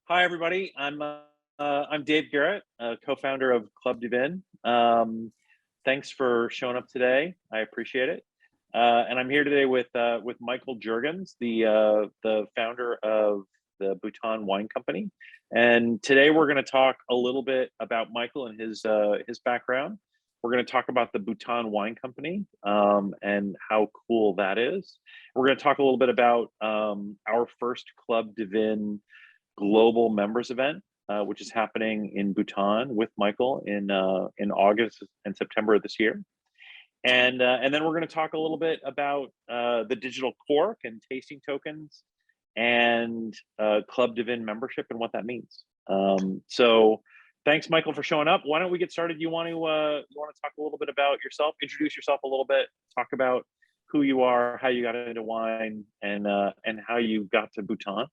Hi, everybody. I'm Dave Garrett, co-founder of Club dVIN. Thanks for showing up today. I appreciate it. And I'm here today with Michael Juergens, the founder of the Bhutan Wine Company. And today we're going to talk a little bit about Michael and his background. We're going to talk about the Bhutan Wine Company and how cool that is. We're going to talk a little bit about our first Club dVIN global members event, which is happening in Bhutan with Michael in August and September of this year. And then we're going to talk a little bit about the digital cork and tasting tokens and Club dVIN membership and what that means. So thanks, Michael, for showing up. Why don't we get started? You want to talk a little bit about yourself, introduce yourself a little bit, talk about who you are, how you got into wine, and how you got to Bhutan.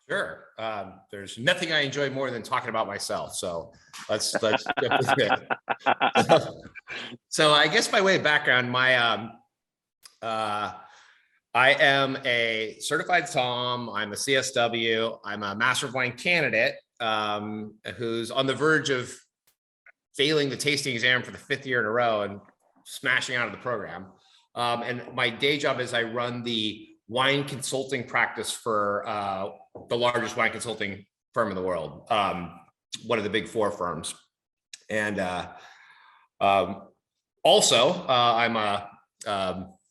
Sure. There's nothing I enjoy more than talking about myself. So let's jump into it. So I guess by way of background, I am a certified Tom. I'm a CSW. I'm a Master of Wine candidate who's on the verge of failing the tasting exam for the 5th year in a row and smashing out of the program. And my day job is I run the wine consulting practice for the largest wine consulting firm in the world, one of the big 4 firms. And also, I'm a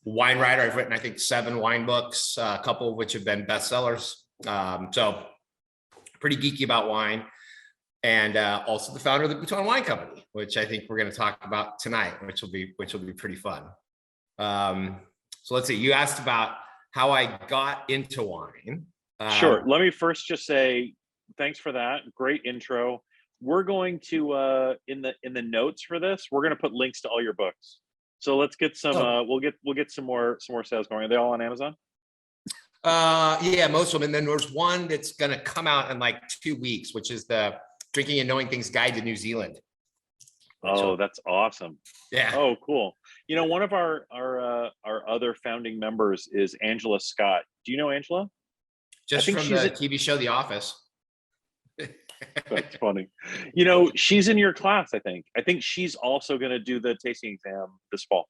wine writer. I've written, I think, 7 wine books, a couple of which have been bestsellers. So pretty geeky about wine. And also the founder of the Bhutan Wine Company, which I think we're going to talk about tonight, which will be pretty fun. So let's see. You asked about how I got into wine. Sure. Let me first just say thanks for that. Great intro. We're going to in the notes for this, we're going to put links to all your books. So let's get some. We'll get some more sales going. Are they all on Amazon? Yeah, most of them. And then there's one that's going to come out in like 2 weeks, which is the Drinking and Knowing Things Guide to New Zealand. Oh, that's awesome. Yeah. Oh, cool. You know, one of our other founding members is Angela Scott. Do you know Angela? Just from the TV show The Office. That's funny. You know, she's in your class, I think. I think she's also going to do the tasting exam this fall.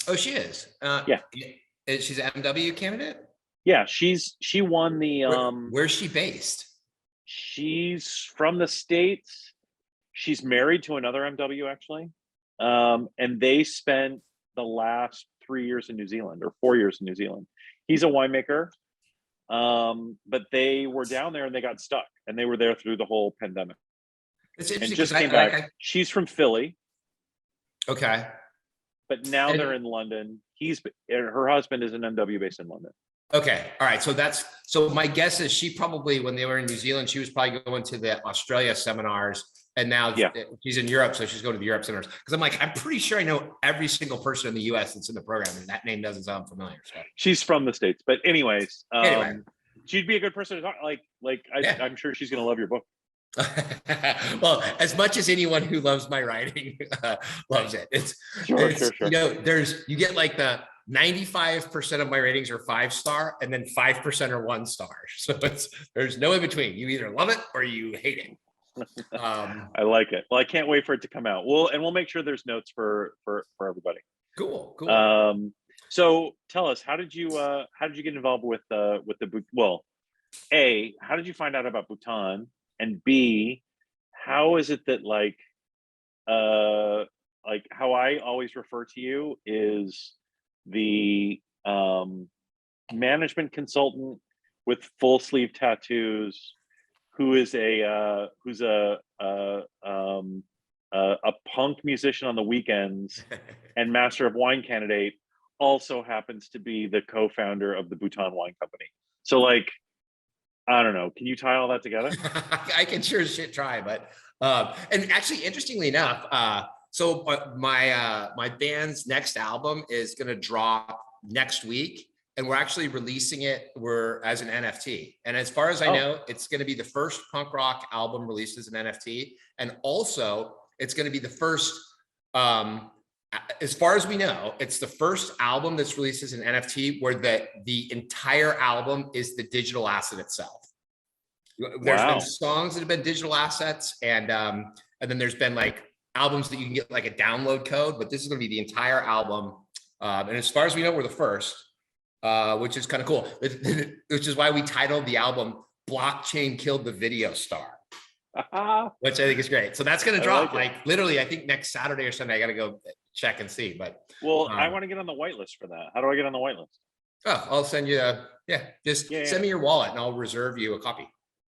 Oh, she is? Yeah. She's an MW candidate? Yeah, she won the... Where's she based? She's from the States. She's married to another MW, actually. And they spent the last 3 years in New Zealand, or 4 years in New Zealand. He's a winemaker. But they were down there and they got stuck, and they were there through the whole pandemic. It's interesting. And just came back. She's from Philly. Okay. But now they're in London. Her husband is an MW based in London. Okay. All right. So my guess is she probably, when they were in New Zealand, she was probably going to the Australia seminars, and now she's in Europe. So she's going to the Europe seminars. Cause I'm pretty sure I know every single person in the US that's in the program, and that name doesn't sound familiar. So. She's from the States, but anyways, she'd be a good person to talk. I'm sure she's going to love your book. Well, as much as anyone who loves my writing loves it. It's sure. You know, you get like the 95% of my ratings are 5-star, and then 5% are 1-star. So there's no in between. You either love it or you hate it. I like it. Well, I can't wait for it to come out. We'll make sure there's notes for everybody. Cool. So tell us, how did you get involved with the A, how did you find out about Bhutan? And B, how is it that how I always refer to you is the management consultant with full sleeve tattoos, who is a punk musician on the weekends and Master of Wine candidate, also happens to be the co-founder of the Bhutan Wine Company. So I don't know. Can you tie all that together? I can sure as shit try, but and actually, interestingly enough, so my band's next album is going to drop next week, and we're actually releasing it as an NFT. And as far as I know, it's going to be the first punk rock album released as an NFT, and also it's going to be the first. As far as we know, it's the first album that's released as an NFT where the entire album is the digital asset itself. There's been Wow. songs that have been digital assets, and then there's been like albums that you can get like a download code, but this is going to be the entire album. And as far as we know, we're the first, which is kind of cool, which is why we titled the album Blockchain Killed the Video Star, which I think is great. So that's going to drop like literally, I think next Saturday or Sunday. I got to go check and see. But well, I want to get on the whitelist for that. How do I get on the whitelist? Oh, I'll send you send me your wallet and I'll reserve you a copy.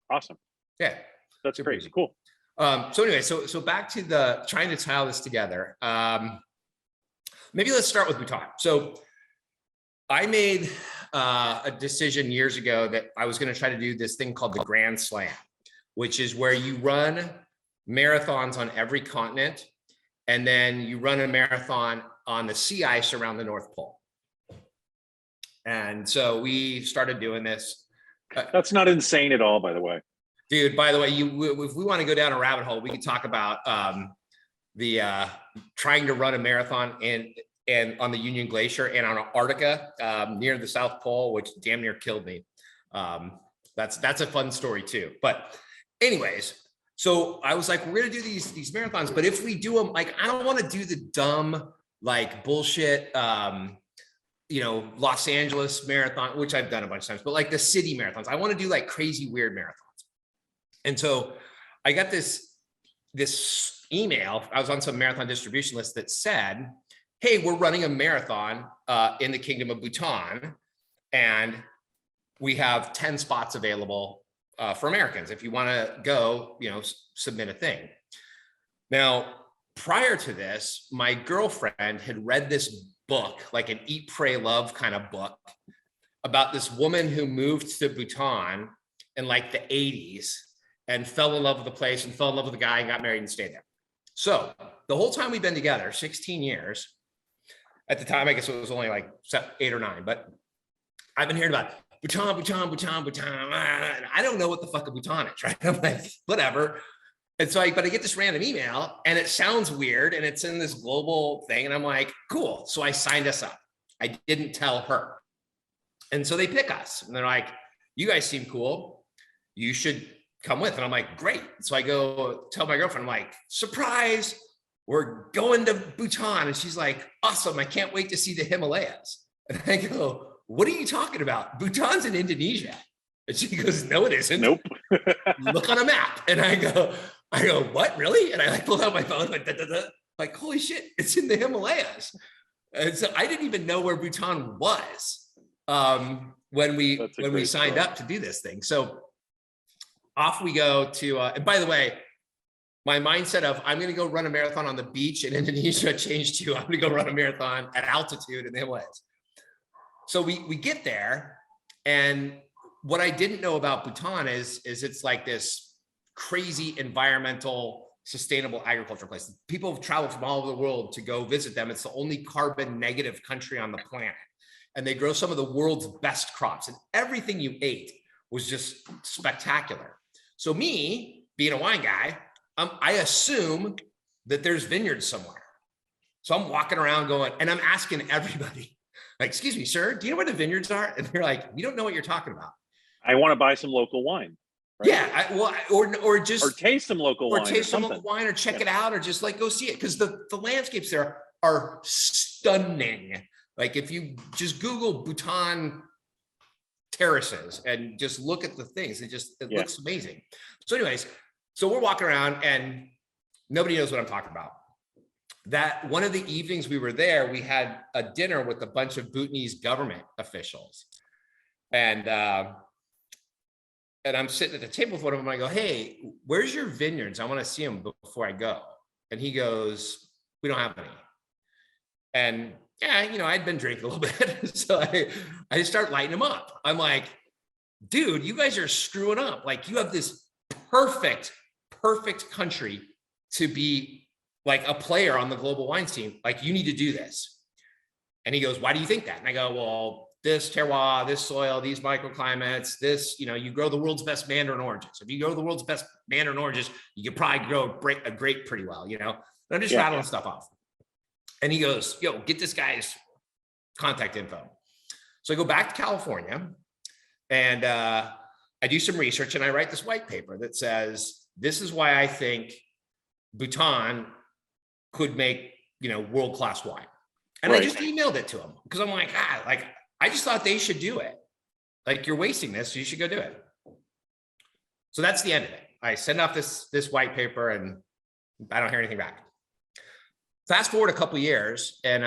Awesome. Yeah. That's crazy. Cool. So anyway, so back to the trying to tie this together. Maybe let's start with Bhutan. So I made a decision years ago that I was going to try to do this thing called the Grand Slam, which is where you run marathons on every continent, and then you run a marathon on the sea ice around the North Pole. And so we started doing this. That's not insane at all, by the way. Dude, by the way, if we want to go down a rabbit hole, we can talk about the trying to run a marathon and on the Union Glacier and on Antarctica near the South Pole, which damn near killed me. That's a fun story too. But anyways, so I was like, we're gonna do these marathons, but if we do them, like, I don't want to do the dumb like bullshit Los Angeles marathon, which I've done a bunch of times, but like the city marathons. I want to do like crazy weird marathons. And so I got this email. I was on some marathon distribution list that said, hey, we're running a marathon in the Kingdom of Bhutan, and we have 10 spots available for Americans. If you want to go, submit a thing. Now, prior to this, my girlfriend had read this book, like an Eat, Pray, Love kind of book, about this woman who moved to Bhutan in like the 80s and fell in love with the place and fell in love with the guy and got married and stayed there. So the whole time we've been together, 16 years, at the time, I guess it was only like 8 or 9, but I've been hearing about Bhutan, and I don't know what the fuck a Bhutan is, right? I'm like, whatever. And so I get this random email and it sounds weird and it's in this global thing. And I'm like, cool. So I signed us up. I didn't tell her. And so they pick us and they're like, you guys seem cool. You should come with. And I'm like, great. So I go tell my girlfriend, I'm like, surprise, we're going to Bhutan. And she's like, awesome. I can't wait to see the Himalayas. And I go, what are you talking about? Bhutan's in Indonesia. And she goes, no, it isn't. Nope. Look on a map. And I go, what, really? And I like pulled out my phone, like, holy shit, it's in the Himalayas. And so I didn't even know where Bhutan was when we signed up to do this thing. So off we go to, and by the way, my mindset of I'm going to go run a marathon on the beach in Indonesia changed to I'm going to go run a marathon at altitude in the Himalayas. So we get there, and what I didn't know about Bhutan is it's like this crazy environmental, sustainable agriculture place. People have traveled from all over the world to go visit them. It's the only carbon negative country on the planet. And they grow some of the world's best crops, and everything you ate was just spectacular. So me, being a wine guy, I assume that there's vineyards somewhere. So I'm walking around going, and I'm asking everybody, like, excuse me, sir, do you know where the vineyards are? And they're like, we don't know what you're talking about. I want to buy some local wine. Right? Yeah, or taste some local wine. Or taste some local wine, or check it out, or just like go see it. Because the landscapes there are stunning. Like if you just Google Bhutan terraces and just look at the things, it looks amazing. So anyways, so we're walking around and nobody knows what I'm talking about. That one of the evenings we were there, we had a dinner with a bunch of Bhutanese government officials. And I'm sitting at the table with one of them. I go, hey, where's your vineyards? I want to see them before I go. And he goes, we don't have any. And yeah, I'd been drinking a little bit. So I just start lighting him up. I'm like, dude, you guys are screwing up. Like you have this perfect country to be like a player on the global wine scene. Like you need to do this. And he goes, why do you think that? And I go, well, this terroir, this soil, these microclimates, this, you grow the world's best Mandarin oranges. If you grow the world's best Mandarin oranges, you could probably grow a grape pretty well, And I'm just rattling stuff off. And he goes, yo, get this guy's contact info. So I go back to California and I do some research and I write this white paper that says, this is why I think Bhutan could make, world-class wine. And I just emailed it to them because I'm like, I just thought they should do it. Like, you're wasting this, so you should go do it. So that's the end of it. I send off this white paper and I don't hear anything back. Fast forward a couple years and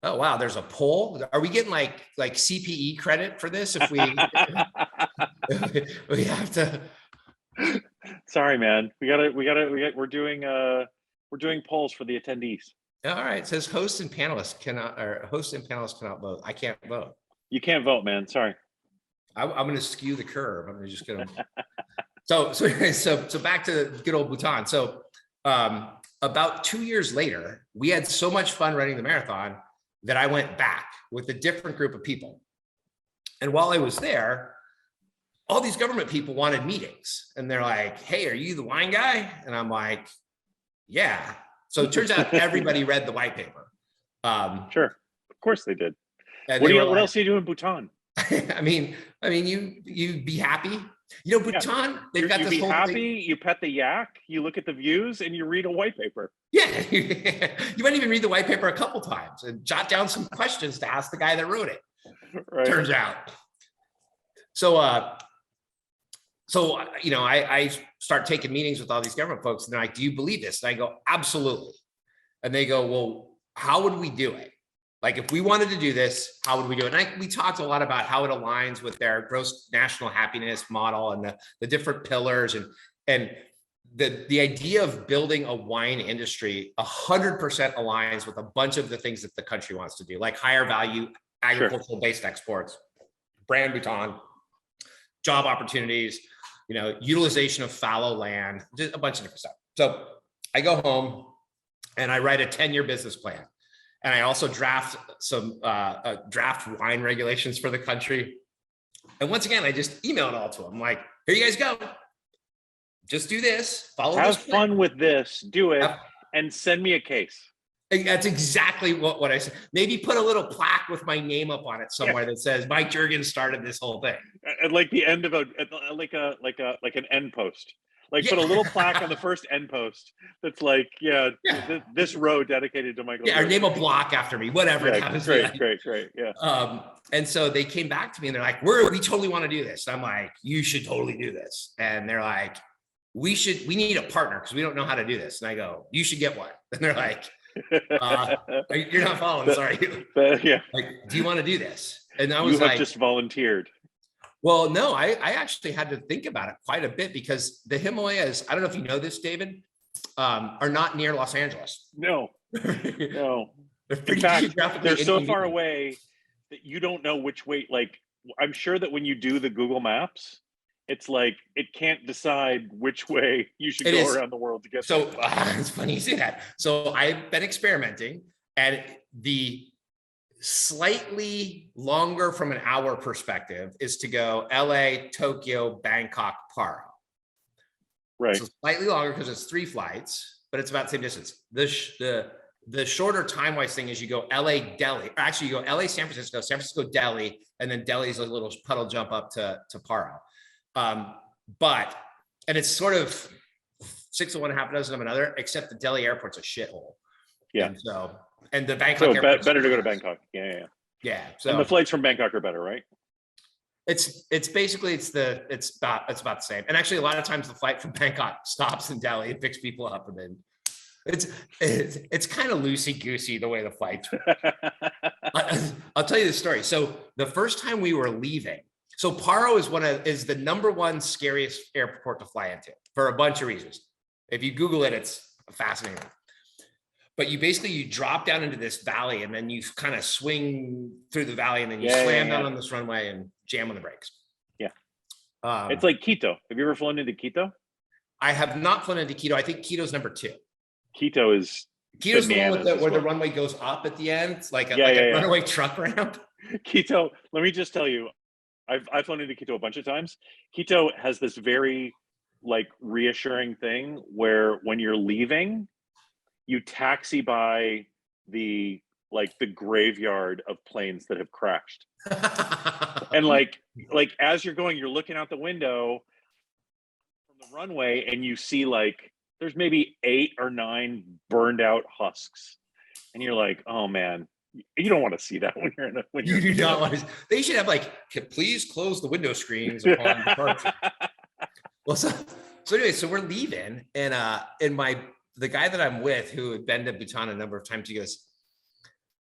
oh wow, there's a poll. Are we getting like CPE credit for this if we we have to? Sorry, man. We're doing polls for the attendees. All right. It says hosts and panelists cannot vote. I can't vote. You can't vote, man. Sorry. I'm going to skew the curve. I'm just going to. So back to good old Bhutan. So about 2 years later, we had so much fun running the marathon that I went back with a different group of people. And while I was there, all these government people wanted meetings. And they're like, hey, are you the wine guy? And I'm like, yeah. So it turns out everybody read the white paper. Sure. Of course they did. What else do you do in Bhutan? I mean, you'd be happy. Bhutan, they've got this whole happy, thing. you pet the yak, you look at the views, and you read a white paper. Yeah, you might even read the white paper a couple times and jot down some questions to ask the guy that wrote it. Right. Turns out. So, I start taking meetings with all these government folks, and they're like, "Do you believe this?" And I go, "Absolutely." And they go, "Well, how would we do it? Like, if we wanted to do this, how would we do it?" And we talked a lot about how it aligns with their gross national happiness model and the different pillars and the idea of building a wine industry 100% aligns with a bunch of the things that the country wants to do, like higher value agricultural based exports, brand Bhutan, job opportunities, utilization of fallow land, just a bunch of different stuff. So I go home and I write a 10-year business plan. And I also draft some draft wine regulations for the country. And once again, I just email it all to them. I'm like, here you guys go. Just do this. Have fun with this. Do it. And send me a case. That's exactly what I said. Maybe put a little plaque with my name up on it somewhere that says Mike Juergens started this whole thing. At like the end of an end post. Like put a little plaque on the first end post that's like, this row dedicated to Michael. Yeah, or name a block after me, whatever. Yeah, great. Yeah. And so they came back to me and they're like, we totally want to do this. And I'm like, you should totally do this. And they're like, we need a partner because we don't know how to do this. And I go, you should get one. And they're like, you're not following, sorry. Yeah. Like, do you want to do this? And I was you have just volunteered. Well, no, I actually had to think about it quite a bit because the Himalayas, I don't know if you know this, David, are not near Los Angeles. No. In fact, they're so far away that you don't know which way. Like, I'm sure that when you do the Google Maps, it's like it can't decide which way you should go around the world to get there. So it's funny you say that. So I've been experimenting, and the slightly longer from an hour perspective is to go LA, Tokyo, Bangkok, Paro. Right. So slightly longer because it's 3 flights, but it's about the same distance. The shorter time-wise thing is you go LA, Delhi, or actually you go LA, San Francisco, Delhi, and then Delhi's a little puddle jump up to Paro. And it's sort of 6 of one, half a dozen of another, except the Delhi airport's a shithole. Yeah. And the Bangkok airport. Better to go to Bangkok. Yeah. So and the flights from Bangkok are better, right? It's basically it's about the same. And actually, a lot of times the flight from Bangkok stops in Delhi and picks people up, and then it's kind of loosey goosey the way the flights. I'll tell you the story. So the first time we were leaving, so Paro is the #1 scariest airport to fly into for a bunch of reasons. If you Google it, it's fascinating. But you drop down into this valley and then you kind of swing through the valley and then you slam down on this runway and jam on the brakes. Yeah. It's like Quito. Have you ever flown into Quito? I have not flown into Quito. I think Quito's #2. Quito's the one where the runway goes up at the end. It's like a runaway truck ramp. Quito, let me just tell you, I've flown into Quito a bunch of times. Quito has this very reassuring thing where when you're leaving, you taxi by the graveyard of planes that have crashed. and like as you're going, you're looking out the window from the runway, and you see like there's maybe 8 or 9 burned out husks, and you're like, oh man, you don't want to see that when you're in a, when You you're do not want to. They should have like, please close the window screens upon departure. Well, so anyway, so we're leaving, and the guy that I'm with, who had been to Bhutan a number of times, he goes,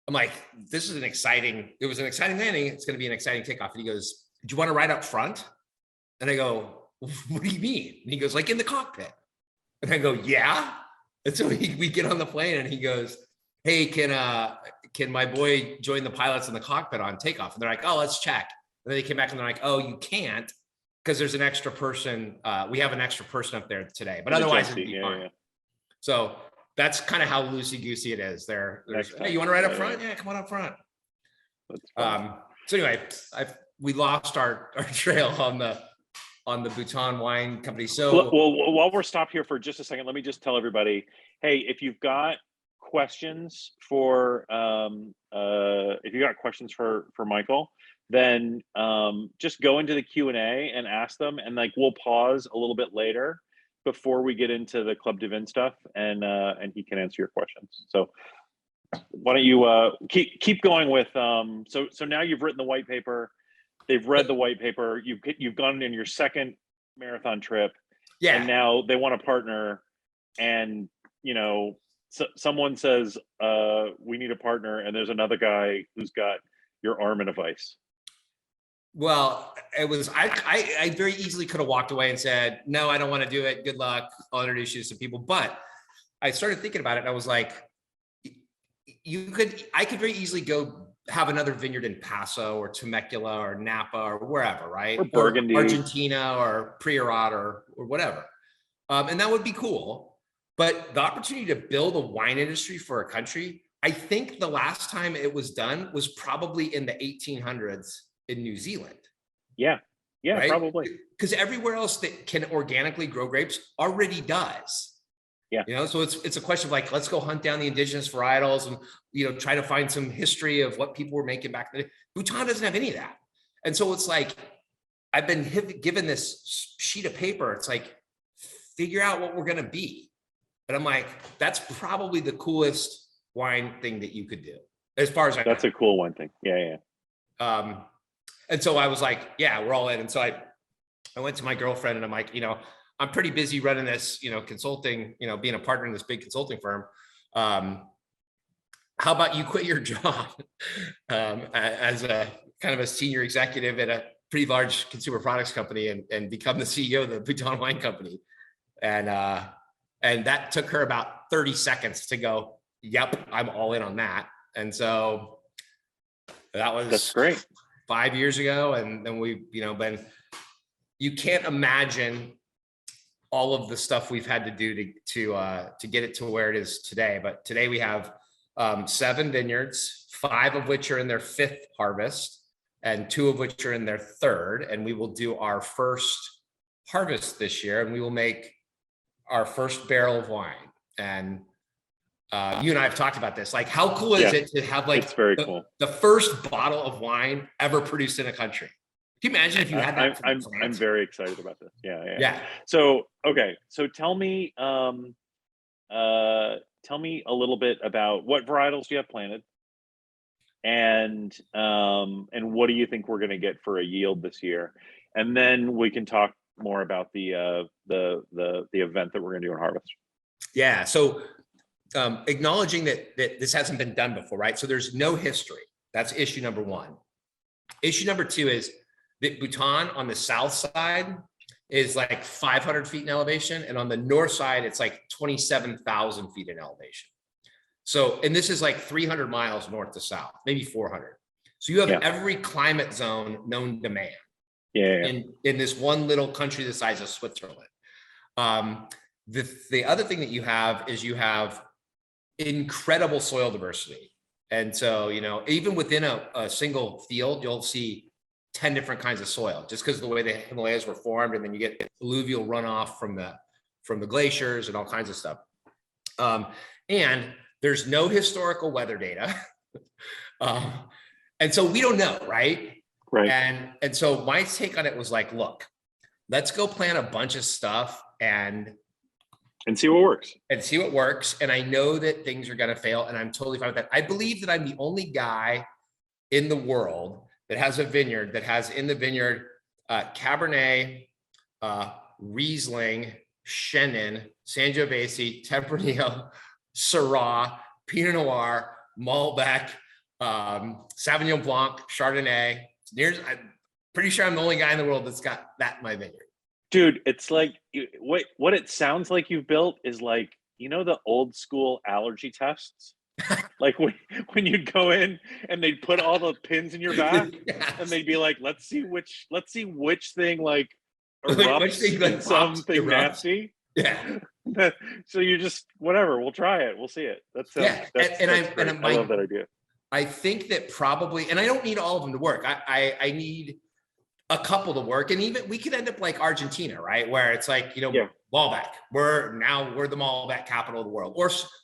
I'm like, it was an exciting landing. It's going to be an exciting takeoff. And he goes, do you want to ride up front? And I go, what do you mean? And he goes, like in the cockpit. And I go, yeah. And so we get on the plane, and he goes, hey, can my boy join the pilots in the cockpit on takeoff? And they're like, oh, let's check. And then they came back and they're like, oh, you can't, because there's an extra person. We have an extra person up there today, but otherwise it'd be fine. Yeah. So that's kind of how loosey-goosey it is. There's, hey, you want to ride up front? Yeah, come on up front. So anyway, we lost our trail on the Bhutan Wine Company. So well, while we're stopped here for just a second, let me just tell everybody, hey, if you've got questions for Michael, then just go into the Q&A and ask them, and like we'll pause a little bit later before we get into the Club dVIN stuff, and he can answer your questions. So why don't you keep going with so now you've written the white paper, they've read the white paper, you've gone in your second marathon trip, yeah, and now they want to partner, and you know, someone says we need a partner, and there's another guy who's got your arm in a vice. Well, it was, I very easily could have walked away and said, no, I don't want to do it. Good luck. I'll introduce you to some people. But I started thinking about it, and I was like, I could very easily go have another vineyard in Paso or Temecula or Napa or wherever, right? Or Burgundy. Or Argentina or Priorat or whatever. And that would be cool. But the opportunity to build a wine industry for a country, I think the last time it was done was probably in the 1800s in New Zealand. Yeah, right? Probably. Because everywhere else that can organically grow grapes already does. Yeah. You know, so it's a question of like, let's go hunt down the indigenous varietals and, you know, try to find some history of what people were making back then. Bhutan doesn't have any of that. And so it's like, I've been given this sheet of paper. It's like, figure out what we're going to be. And I'm like, that's probably the coolest wine thing that you could do, as far as I know. That's a cool wine thing. Yeah. And so I was like, yeah, we're all in. And so I went to my girlfriend, and I'm like, you know, I'm pretty busy running this, you know, consulting, you know, being a partner in this big consulting firm. How about you quit your job as a kind of a senior executive at a pretty large consumer products company and become the CEO of the Bhutan Wine Company? And that took her about 30 seconds to go, yep, I'm all in on that. And so that's great. 5 years ago. And then we, you know, you can't imagine all of the stuff we've had to do to get it to where it is today. But today we have 7 vineyards, 5 of which are in their 5th harvest, and 2 of which are in their 3rd. And we will do our first harvest this year, and we will make our first barrel of wine. And you and I have talked about this. Like, how cool is it to have like it's very cool. The first bottle of wine ever produced in a country? Can you imagine if you had that? I'm very excited about this. Yeah. So tell me a little bit about what varietals do you have planted, and what do you think we're going to get for a yield this year, and then we can talk more about the event that we're going to do in harvest. Yeah. So acknowledging that this hasn't been done before, right? So there's no history. That's issue number 1. Issue number 2 is that Bhutan on the south side is like 500 feet in elevation, and on the north side it's like 27,000 feet in elevation. So, and this is like 300 miles north to south, maybe 400. So you have every climate zone known to man. In this one little country the size of Switzerland. The other thing that you have is you have incredible soil diversity. And so, you know, even within a single field, you'll see 10 different kinds of soil, just because of the way the Himalayas were formed, and then you get alluvial runoff from the glaciers and all kinds of stuff. And there's no historical weather data. And so we don't know, right? Right. And so my take on it was like, look, let's go plant a bunch of stuff and see what works. see what works. And I know that things are going to fail, and I'm totally fine with that. I believe that I'm the only guy in the world that has a vineyard that has in the vineyard Cabernet, Riesling, Chenin, Sangiovese, Tempranillo, Syrah, Pinot Noir, Malbec, Sauvignon Blanc, Chardonnay. I'm pretty sure I'm the only guy in the world that's got that in my vineyard. Dude, it's like what it sounds like you've built is like, you know, the old school allergy tests. Like when you'd go in and they'd put all the pins in your back, Yes. and they'd be like, let's see which thing like Which erupts thing, like, in something erupts. nasty. Yeah. So you just whatever, we'll try it, we'll see it. That's Yeah. that's great. I love that idea. I think that probably, and I don't need all of them to work. I need a couple to work, and even we could end up like Argentina, right? Where it's like, you know, Yeah. Malbec. We're the Malbec capital of the world,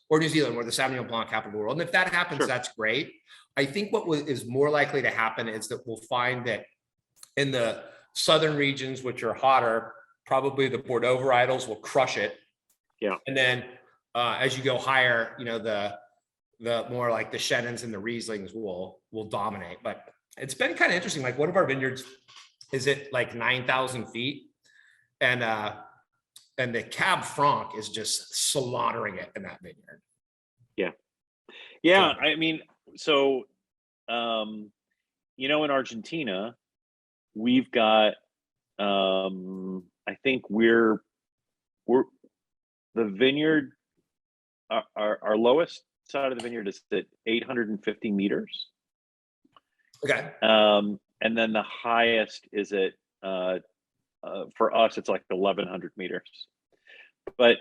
or New Zealand, we're the Sauvignon Blanc capital of the world. And if that happens, Sure. that's great. I think what is more likely to happen is that we'll find that in the southern regions, which are hotter, probably the Bordeaux varietals will crush it. Yeah. And then as you go higher, you know, the more like the Chenins and the Rieslings will dominate. But it's been kind of interesting. Like one of our vineyards is at like 9,000 feet, and the Cab Franc is just slaughtering it in that vineyard. Yeah, I mean, so you know, in Argentina, we've got I think we're the vineyard, our lowest side of the vineyard is at 850 meters. Okay. And then the highest is at for us, it's like 1,100 meters. But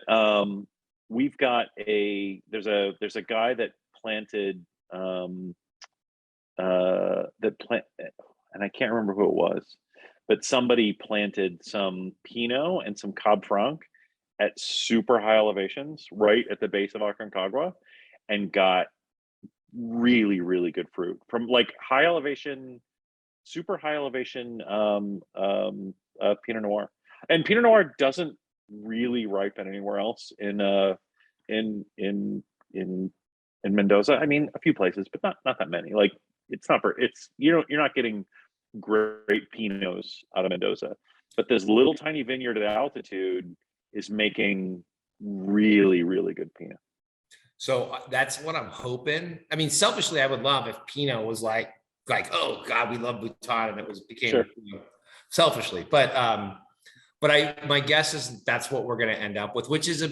we've got there's a guy that planted and I can't remember who it was, but somebody planted some Pinot and some Cab Franc at super high elevations right at the base of Aconcagua, and got really, really good fruit from like high elevation, super high elevation Pinot Noir. And Pinot Noir doesn't really ripen anywhere else in Mendoza. I mean, a few places, but not that many. Like you're not getting great Pinots out of Mendoza, but this little tiny vineyard at altitude is making really, really good Pinot. So that's what I'm hoping. I mean, selfishly, I would love if Pinot was like, oh God, we love Bhutan, and it became Sure. You know, selfishly. But my guess is that's what we're going to end up with, which is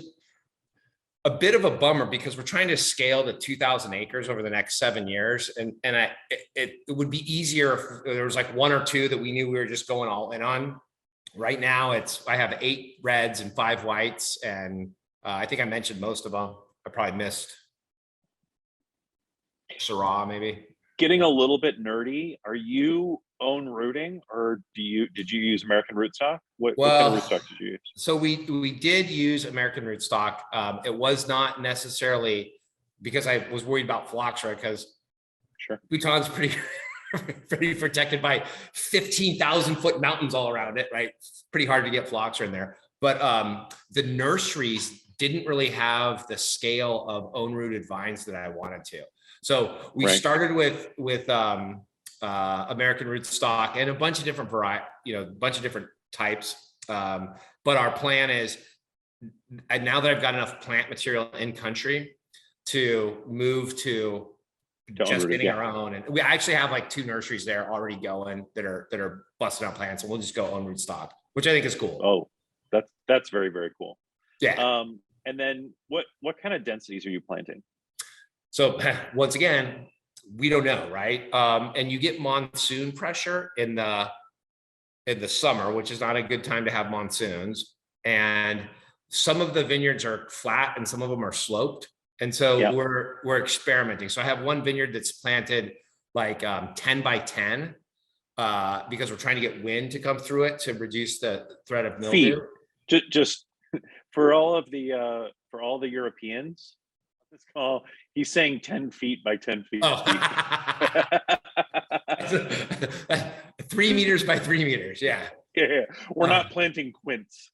a bit of a bummer, because we're trying to scale to 2,000 acres over the next 7 years, and it would be easier if there was like one or two that we knew we were just going all in on. Right now, I have 8 reds and 5 whites, and I think I mentioned most of them. I probably missed Syrah, maybe. Getting a little bit nerdy, are you own rooting, or did you use American rootstock? What kind of rootstock did you use? So we did use American rootstock. It was not necessarily because I was worried about phylloxera, because Sure. Bhutan's pretty pretty protected by 15,000 foot mountains all around it, right? It's pretty hard to get phylloxera in there. But the nurseries didn't really have the scale of own rooted vines that I wanted to. So we started with American rootstock and a bunch of different a bunch of different types. But our plan is, now that I've got enough plant material in country, to move to just getting our own. And we actually have like 2 nurseries there already going that are busting out plants, and we'll just go own rootstock, which I think is cool. Oh, that's very, very cool. Yeah. And then what kind of densities are you planting? So once again, we don't know, right? And you get monsoon pressure in the summer, which is not a good time to have monsoons. And some of the vineyards are flat and some of them are sloped. And so we're experimenting. So I have one vineyard that's planted like 10 by 10 because we're trying to get wind to come through it to reduce the threat of mildew. Just for all the Europeans, this call, he's saying 10 feet by 10 feet. Oh. 3 meters by 3 meters. Yeah. Yeah. We're not planting quince.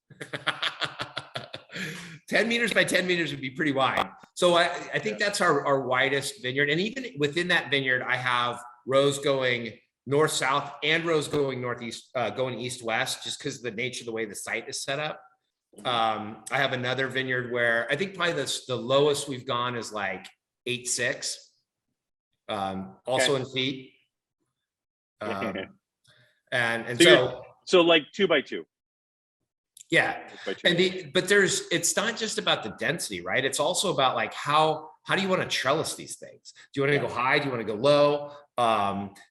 10 meters by 10 meters would be pretty wide. So I think that's our widest vineyard. And even within that vineyard, I have rows going north-south and rows going northeast, going east-west, just because of the nature of the way the site is set up. I have another vineyard where I think probably the lowest we've gone is like 8.6, also in feet. And so like 2 by 2. Yeah. And but it's not just about the density, right? It's also about like, how do you want to trellis these things? Do you want to go high? Do you want to go low? Do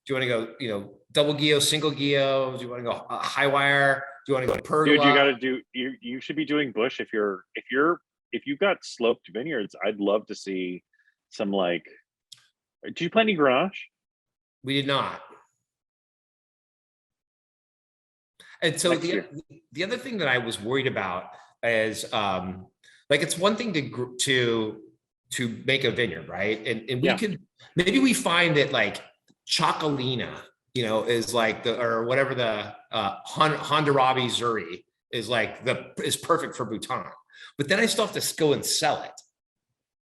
you want to go, double guillot, single guillot? Do you want to go high wire? Do you want to go pergola? Dude, you got to do, you should be doing bush. If you've got sloped vineyards, I'd love to see some, like, did you plant any Grenache? We did not. And so the other thing that I was worried about is, like, it's one thing to make a vineyard, right? And we could, maybe we find that like Chocolina, is like or whatever the Hammurabi Zuri is like is perfect for Bhutan. But then I still have to go and sell it.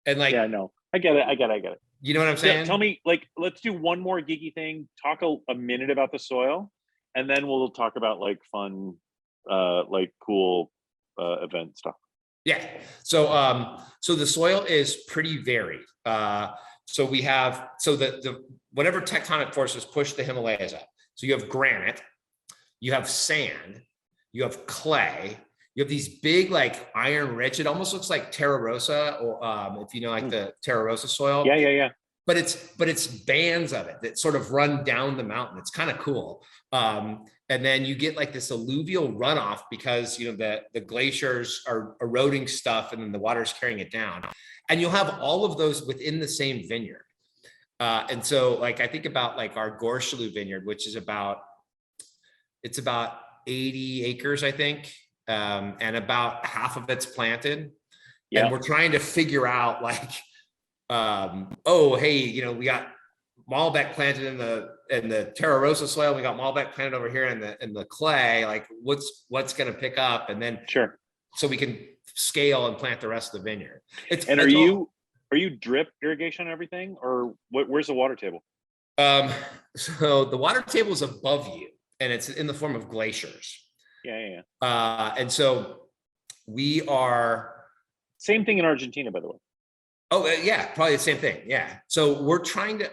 And like, yeah, no, I get it. You know what I'm saying? Yeah, tell me, like, let's do one more geeky thing. Talk a minute about the soil, and then we'll talk about like fun, like cool event stuff. Yeah. So the soil is pretty varied. So we have, the whatever tectonic forces push the Himalayas up. So you have granite, you have sand, you have clay, you have these big, like, iron rich, it almost looks like Terra Rosa, or if you know, like the Terra Rosa soil. Yeah. But it's bands of it that sort of run down the mountain. It's kind of cool. And then you get like this alluvial runoff because, the glaciers are eroding stuff and then the water's carrying it down. And you'll have all of those within the same vineyard. And so, like, I think about like our Gorshalu vineyard, which is about 80 acres, I think. And about half of it's planted. Yeah. And we're trying to figure out, like, oh, hey, we got Malbec planted in the Terra Rosa soil. We got Malbec planted over here in the clay. Like, what's going to pick up, and then so we can scale and plant the rest of the vineyard. Are you drip irrigation on everything, or where's the water table? So the water table is above you, and it's in the form of glaciers. Yeah. And so we are same thing in Argentina, by the way. Oh yeah, probably the same thing. Yeah. So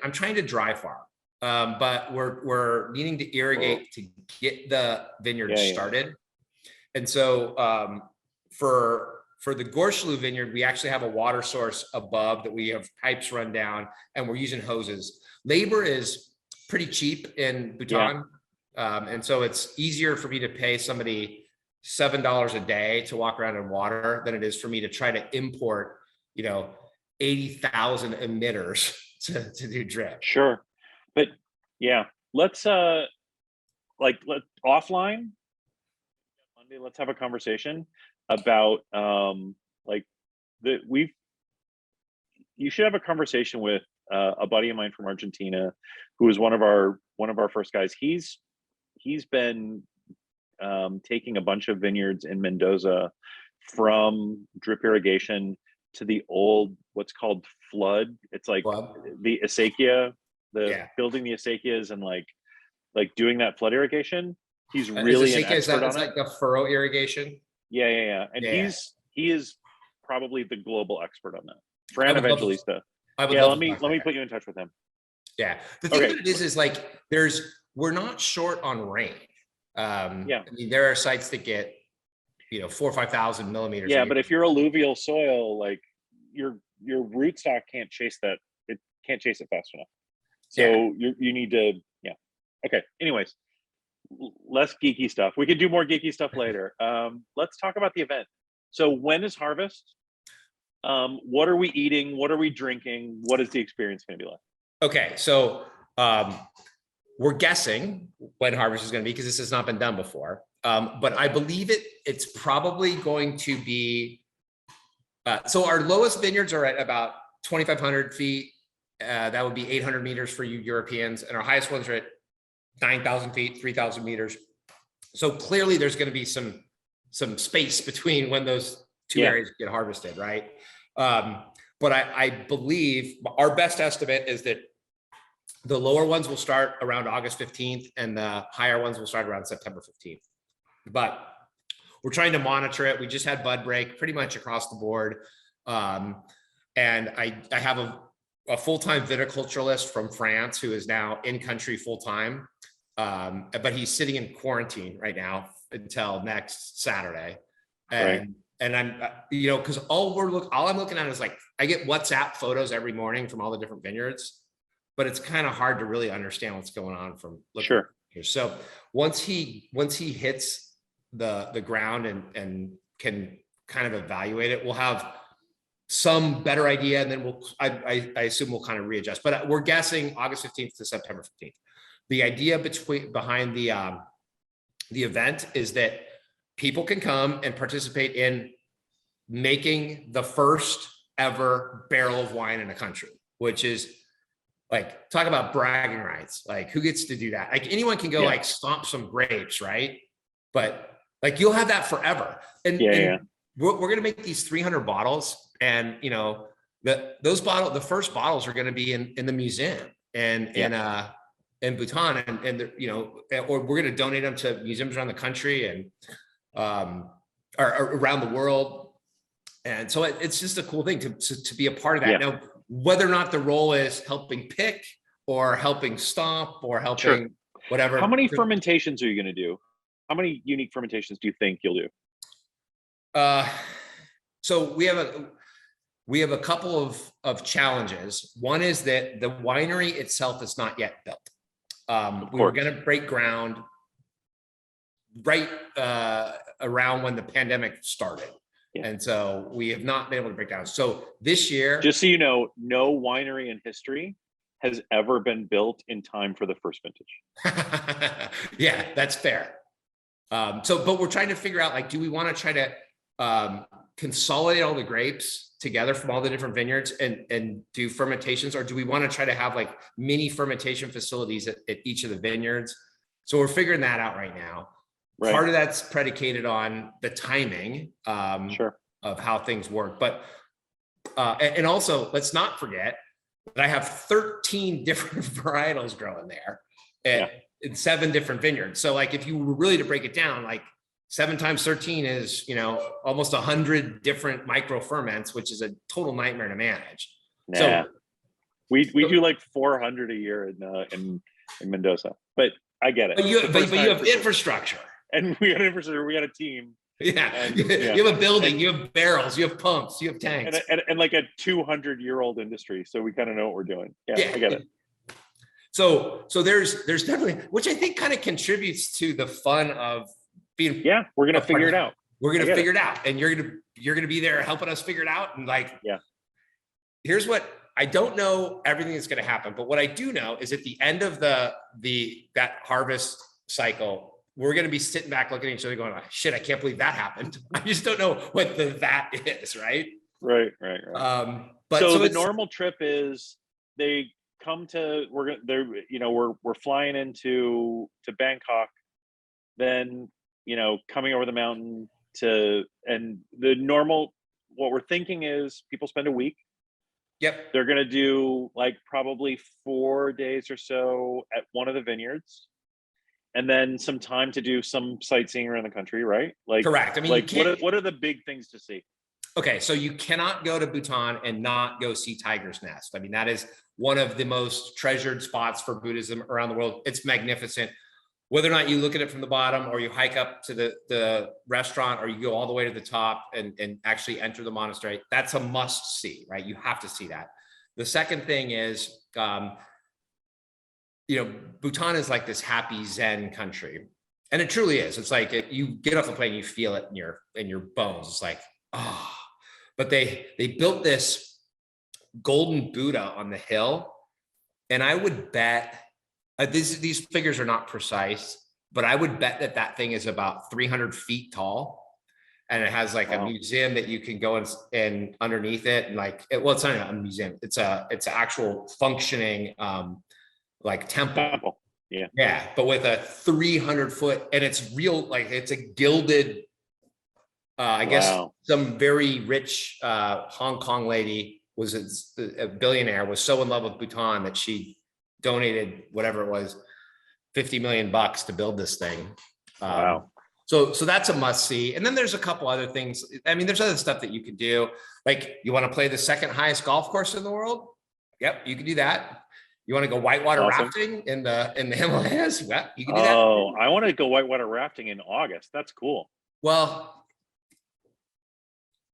I'm trying to dry farm, but we're needing to irrigate to get the vineyard started. And so for the Gorshalu vineyard, we actually have a water source above that we have pipes run down, and we're using hoses. Labor is pretty cheap in Bhutan. And so it's easier for me to pay somebody $7 a day to walk around in water than it is for me to try to import, 80,000 emitters to do drip. Sure. But yeah, let's offline Monday, let's have a conversation about you should have a conversation with a buddy of mine from Argentina who is one of our first guys. He's been taking a bunch of vineyards in Mendoza from drip irrigation to the old, what's called flood. It's like the acequia, building the acequias and like doing that flood irrigation. He's really an expert on it. Like the furrow irrigation. Yeah. And he is probably the global expert on that. Fran Evangelista. Let me put you in touch with him. Yeah. The thing that it is like we're not short on rain. I mean, there are sites that get 4,000 or 5,000 millimeters. Yeah, but if you're alluvial soil, like your rootstock can't chase that. It can't chase it fast enough. So you need to. Okay. Anyways, less geeky stuff. We could do more geeky stuff later. Let's talk about the event. So when is harvest? What are we eating? What are we drinking? What is the experience going to be like? Okay, so we're guessing when harvest is going to be because this has not been done before. But I believe it's probably going to be. So our lowest vineyards are at about 2,500 feet. That would be 800 meters for you Europeans, and our highest ones are at 9,000 feet, 3,000 meters. So clearly there's going to be some space between when those two areas get harvested, right? But I believe our best estimate is that the lower ones will start around August 15th and the higher ones will start around September 15th. But we're trying to monitor it. We just had bud break pretty much across the board. And I have a full-time viticulturalist from France who is now in country full-time. But he's sitting in quarantine right now until next Saturday. And I'm, you know, because all I'm looking at is like, I get WhatsApp photos every morning from all the different vineyards, but it's kind of hard to really understand what's going on from looking at here. So once he hits the ground and can kind of evaluate it, we'll have some better idea, and then I assume we'll kind of readjust. But we're guessing August 15th to September 15th. The idea behind the event is that people can come and participate in making the first ever barrel of wine in a country, which is like, talk about bragging rights. Like, who gets to do that? Like, anyone can go like stomp some grapes, right? But like, you'll have that forever. And we're going to make these 300 bottles, and you know, the first bottles are going to be in the museum and in Bhutan, and you know, or we're going to donate them to museums around the country and or around the world. And so it's just a cool thing to be a part of that. Now, whether or not the role is helping pick or helping stomp or helping whatever. How many fermentations are you going to do? How many unique fermentations do you think you'll do? So we have a couple of challenges. One is that the winery itself is not yet built. We were going to break ground right around when the pandemic started. And so we have not been able to break down. So this year, just so you know, no winery in history has ever been built in time for the first vintage. Yeah, that's fair. But we're trying to figure out, like, do we want to try to consolidate all the grapes together from all the different vineyards and do fermentations, or do we want to try to have like mini fermentation facilities at each of the vineyards? So we're figuring that out right now. Part of that's predicated on the timing of how things work. But and also, let's not forget that I have 13 different varietals growing there in 7 different vineyards. So like, if you were really to break it down, like 7 times 13 is, you know, almost 100 different micro ferments, which is a total nightmare to manage. So we do like 400 a year in Mendoza, but I get it. But you have infrastructure. And we got infrastructure, we got a team. You have a building, you have barrels, you have pumps, you have tanks. And like a 200-year-old industry. So we kind of know what we're doing. Yeah, I get it. So there's definitely, which I think kind of contributes to the fun of being. Yeah, we're going to figure it out. We're going to figure it out. And you're going to be there helping us figure it out. And like, here's what, I don't know everything that's going to happen, but what I do know is at the end of that harvest cycle, we're going to be sitting back looking at each other going, oh, shit, I can't believe that happened. I just don't know what that is. Right. But so the normal trip is they come to, we're flying into Bangkok, then, you know, coming over the mountain and the normal, what we're thinking is people spend a week. Yep. They're going to do like probably 4 days or so at one of the vineyards. And then some time to do some sightseeing around the country, right? Like, correct. I mean, like what are the big things to see? Okay, so you cannot go to Bhutan and not go see Tiger's Nest. I mean, that is one of the most treasured spots for Buddhism around the world. It's magnificent. Whether or not you look at it from the bottom or you hike up to the restaurant or you go all the way to the top and actually enter the monastery, that's a must see, right? You have to see that. The second thing is, Bhutan is like this happy Zen country, and it truly is. It's like you get off the plane, you feel it in your bones. It's like, oh. But they built this golden Buddha on the hill, and I would bet these figures are not precise, but I would bet that thing is about 300 feet tall, and it has like a museum that you can go and underneath it, and it's not a museum. It's an actual functioning like temple. Yeah, but with a 300-foot, and it's real, like it's a gilded, I guess Wow. some very rich Hong Kong lady was a billionaire, was so in love with Bhutan that she donated whatever it was, 50 million bucks to build this thing. Wow. So that's a must see. And then there's a couple other things. I mean, there's other stuff that you could do. Like, you want to play the second highest golf course in the world? Yep, you can do that. You want to go whitewater Awesome. rafting in the Himalayas? Well, you can do that. Oh, I want to go whitewater rafting in August. That's cool. Well,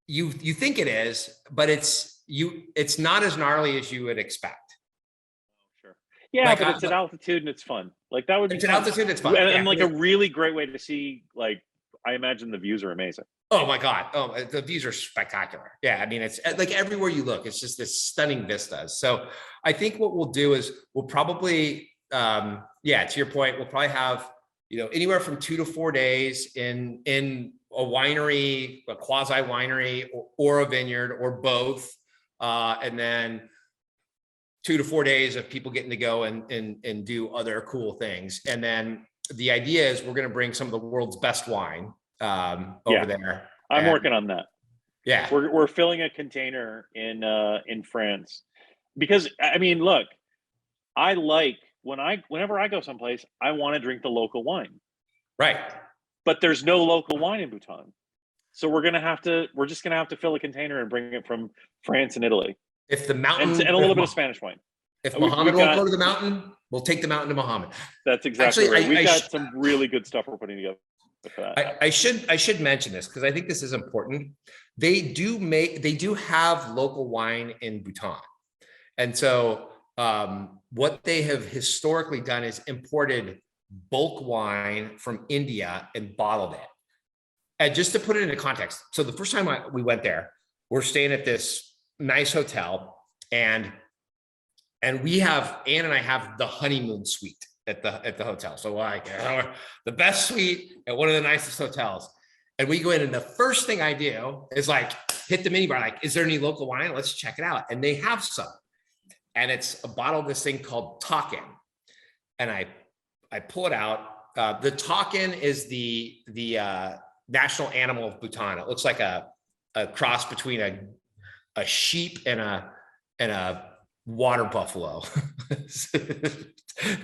you think it is, but it's not as gnarly as you would expect. Sure. Yeah, Like, but it's at altitude and it's fun. Like that would be it's an fun. altitude, it's fun. And like a really great way to see, like, I imagine the views are amazing. Oh my God. Oh, the views are spectacular. Yeah. I mean, it's like everywhere you look, it's just this stunning vistas. So I think what we'll do is we'll probably, to your point, we'll probably have, anywhere from 2 to 4 days in a winery, a quasi winery, or a vineyard, or both. And then 2 to 4 days of people getting to go and do other cool things. And then the idea is we're going to bring some of the world's best wine over there. I'm working on that. Yeah, we're filling a container in France, because I mean, look, I like whenever I go someplace, I want to drink the local wine. Right. But there's no local wine in Bhutan, so we're just gonna have to fill a container and bring it from France and Italy. If the mountain and a little bit of Spanish wine. If Muhammad won't go to the mountain, we'll take the mountain to Muhammad. That's exactly Actually, right. We've got some really good stuff we're putting together for that. I should mention this because I think this is important. They do have local wine in Bhutan. And so what they have historically done is imported bulk wine from India and bottled it. And just to put it into context, so the first time we went there, we're staying at this nice hotel, and Ann and I have the honeymoon suite at the hotel. So like the best suite at one of the nicest hotels. And we go in, and the first thing I do is like hit the minibar, like, is there any local wine? Let's check it out. And they have some. And it's a bottle of this thing called Takin. And I pull it out. The Takin is the national animal of Bhutan. It looks like a cross between a sheep and a water buffalo.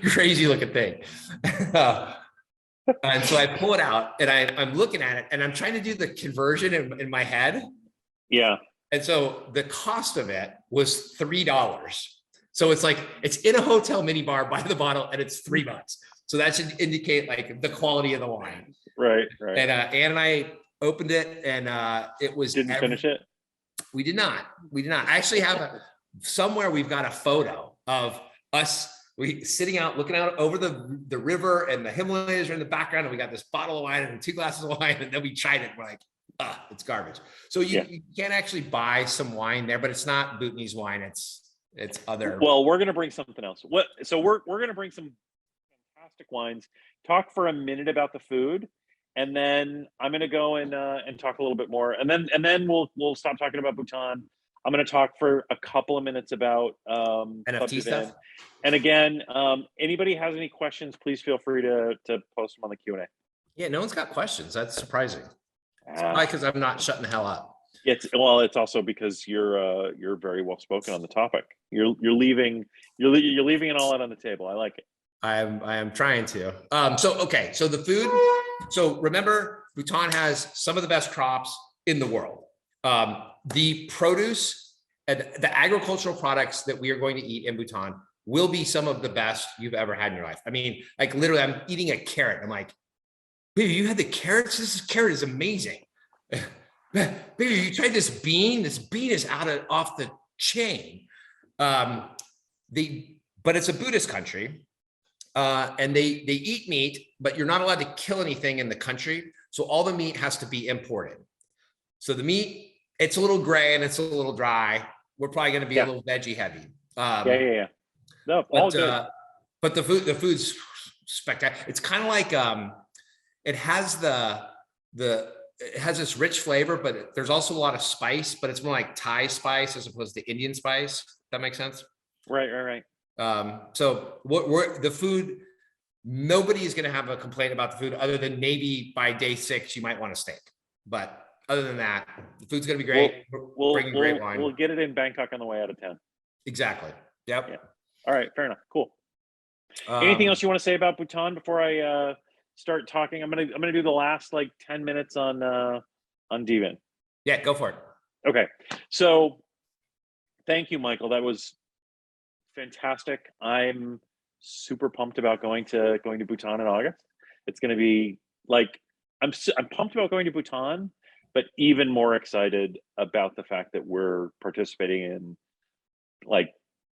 Crazy looking thing. And so I pull it out, and I'm looking at it, and I'm trying to do the conversion in my head. Yeah. And so the cost of it was $3. So it's like, it's in a hotel minibar by the bottle, and it's $3. So that should indicate like the quality of the wine. Right. And Ann and I opened it, and it was didn't finish it. We did not. I actually have somewhere we've got a photo of us sitting out, looking out over the river, and the Himalayas are in the background, and we got this bottle of wine and 2 glasses of wine, and then we tried it. And we're like, it's garbage. So you can't actually buy some wine there, but it's not Bhutanese wine. It's other. Well, we're gonna bring something else. So we're gonna bring some fantastic wines. Talk for a minute about the food, and then I'm gonna go and talk a little bit more, and then we'll stop talking about Bhutan. I'm going to talk for a couple of minutes about NFT stuff. And again, anybody has any questions, please feel free to post them on the Q&A. Yeah, no one's got questions. That's surprising. It's probably because I'm not shutting the hell up. It's also because you're very well spoken on the topic. You're leaving it all out on the table. I like it. I am trying to. So the food. So remember, Bhutan has some of the best crops in the world. The produce and the agricultural products that we are going to eat in Bhutan will be some of the best you've ever had in your life. I mean, like literally, I'm eating a carrot. I'm like, baby, you had the carrots? This carrot is amazing. Baby, you tried this bean? This bean is off the chain. But it's a Buddhist country, and they eat meat, but you're not allowed to kill anything in the country. So all the meat has to be imported. So the meat, it's a little gray and it's a little dry. We're probably going to be a little veggie heavy. Yeah. No, all good. But the food's spectacular. It's kind of like it has it has this rich flavor, but there's also a lot of spice. But it's more like Thai spice as opposed to Indian spice. That makes sense. Right. So the food, nobody is going to have a complaint about the food other than maybe by day 6, you might want a steak. But other than that, the food's going to be great. We're bringing great wine. We'll get it in Bangkok on the way out of town. Exactly. Yep. Yeah. All right. Fair enough. Cool. Anything else you want to say about Bhutan before I start talking? I'm gonna do the last like 10 minutes on dVIN. Yeah, go for it. Okay. So thank you, Michael. That was fantastic. I'm super pumped about going to Bhutan in August. It's going to be like I'm pumped about going to Bhutan, but even more excited about the fact that we're participating in like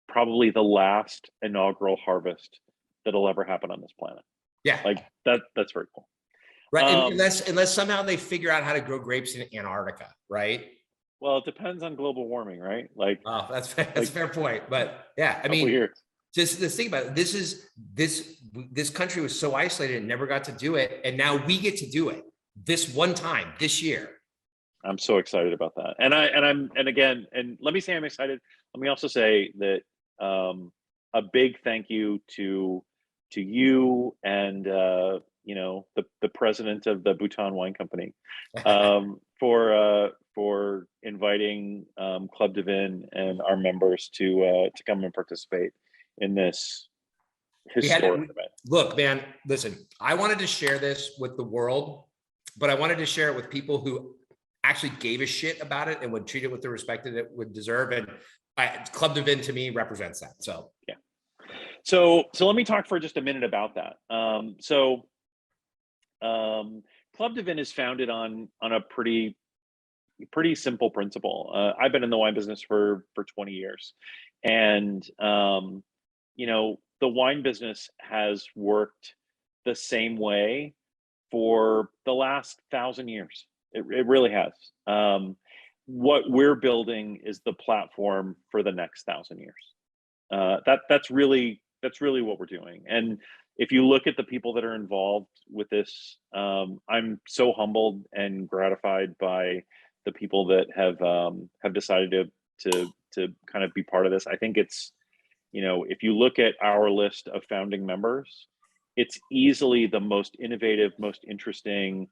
probably the last inaugural harvest that'll ever happen on this planet. Yeah, like that's very cool. Right, unless somehow they figure out how to grow grapes in Antarctica, right? Well, it depends on global warming, right? Like, oh, that's a fair point. But yeah, I mean, just think about it. This country was so isolated and never got to do it, and now we get to do it this one time this year. I'm so excited about that, and again, let me say I'm excited. Let me also say that a big thank you to you and you know, the president of the Bhutan Wine Company for inviting Club dVIN and our members to come and participate in this historic event. Look, man, listen, I wanted to share this with the world, but I wanted to share it with people who actually gave a shit about it and would treat it with the respect that it would deserve. And Club dVIN to me represents that. So yeah. So let me talk for just a minute about that. Club dVIN is founded on a pretty simple principle. I've been in the wine business for 20 years, and you know, the wine business has worked the same way for the last 1,000 years. It really has. What we're building is the platform for the next 1,000 years. That's really what we're doing. And if you look at the people that are involved with this, I'm so humbled and gratified by the people that have decided to kind of be part of this. I think it's, you know, if you look at our list of founding members, it's easily the most innovative, most interesting,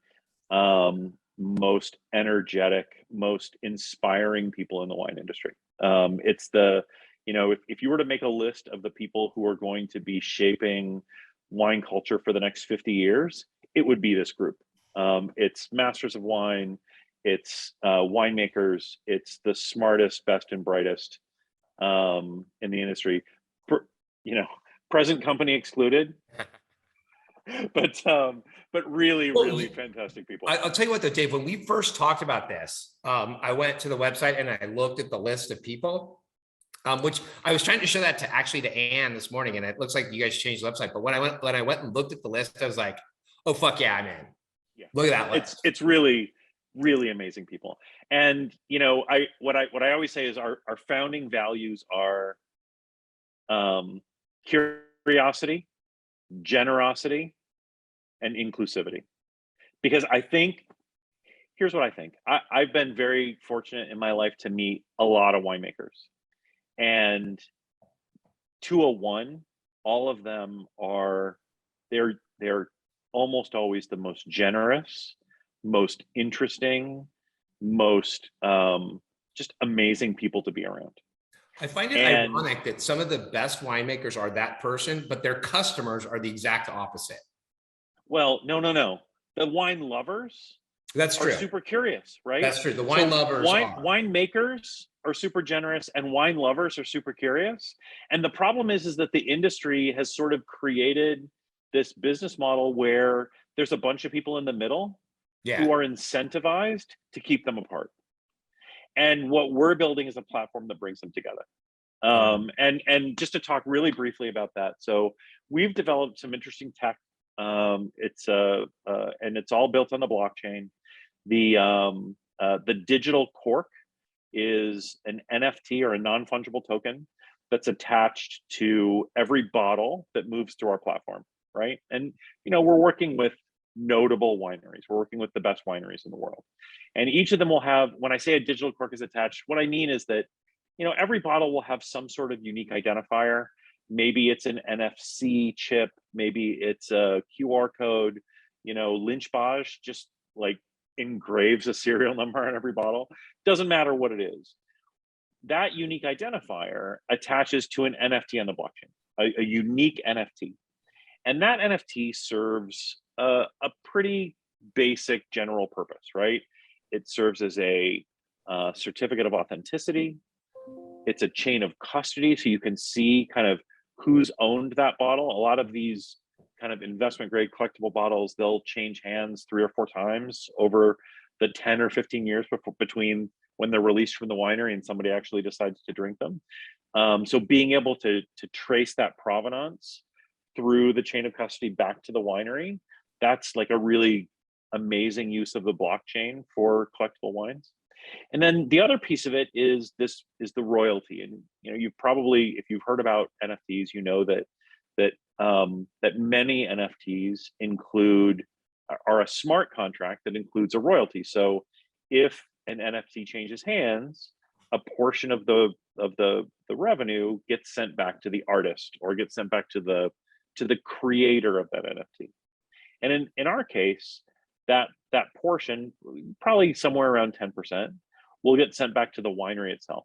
most energetic, most inspiring people in the wine industry. It's the, you know, if you were to make a list of the people who are going to be shaping wine culture for the next 50 years, it would be this group. It's masters of wine, it's winemakers, it's the smartest, best, and brightest in the industry. You know, present company excluded. But really fantastic people. I'll tell you what though, Dave, when we first talked about this, I went to the website and I looked at the list of people, which I was trying to show that to Anne this morning, and it looks like you guys changed the website. But when I went and looked at the list, I was like, oh fuck yeah, I'm in. Yeah. Look at that list. It's really amazing people. And you know, what I always say is our founding values are curiosity, generosity, and inclusivity. Because I think, here's what I think. I've been very fortunate in my life to meet a lot of winemakers. And 201, all of them are, they're almost always the most generous, most interesting, most just amazing people to be around. I find it ironic that some of the best winemakers are that person, but their customers are the exact opposite. Well, no. The wine lovers are super curious, right? That's true. The wine lovers winemakers are super generous, and wine lovers are super curious. And the problem is that the industry has sort of created this business model where there's a bunch of people in the middle who are incentivized to keep them apart. And what we're building is a platform that brings them together. And just to talk really briefly about that. So we've developed some interesting tech. And it's all built on the blockchain. The digital cork is an NFT, or a non-fungible token, that's attached to every bottle that moves through our platform, right? And you know, we're working with notable wineries. We're working with the best wineries in the world. And each of them will have, when I say a digital cork is attached, what I mean is that, you know, every bottle will have some sort of unique identifier. maybe it's an NFC chip, maybe it's a QR code, Lynch Bash just like engraves a serial number on every bottle. Doesn't matter what it is. That unique identifier attaches to an NFT on the blockchain, a unique NFT. And that NFT serves a pretty basic general purpose, right? It serves as a certificate of authenticity. It's a chain of custody, so you can see kind of who's owned that bottle. A lot of these kind of investment grade collectible bottles, they'll change hands 3 or 4 times over the 10 or 15 years between when they're released from the winery and somebody actually decides to drink them. So being able to trace that provenance through the chain of custody back to the winery, that's like a really amazing use of the blockchain for collectible wines. And then the other piece of it is the royalty. And you've probably, if you've heard about NFTs, that many NFTs are a smart contract that includes a royalty. So if an NFT changes hands, a portion of the revenue gets sent back to the artist or gets sent back to the creator of that NFT. And in our case, that portion, probably somewhere around 10%, will get sent back to the winery itself.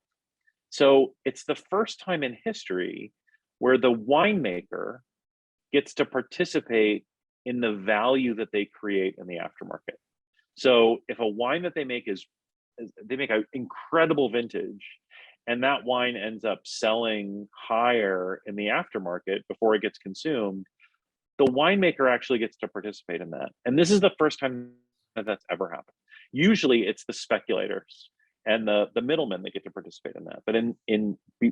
So it's the first time in history where the winemaker gets to participate in the value that they create in the aftermarket. So if a wine that they make they make an incredible vintage, and that wine ends up selling higher in the aftermarket before it gets consumed, the winemaker actually gets to participate in that. And this is the first time that that's ever happened. Usually it's the speculators and the middlemen that get to participate in that. But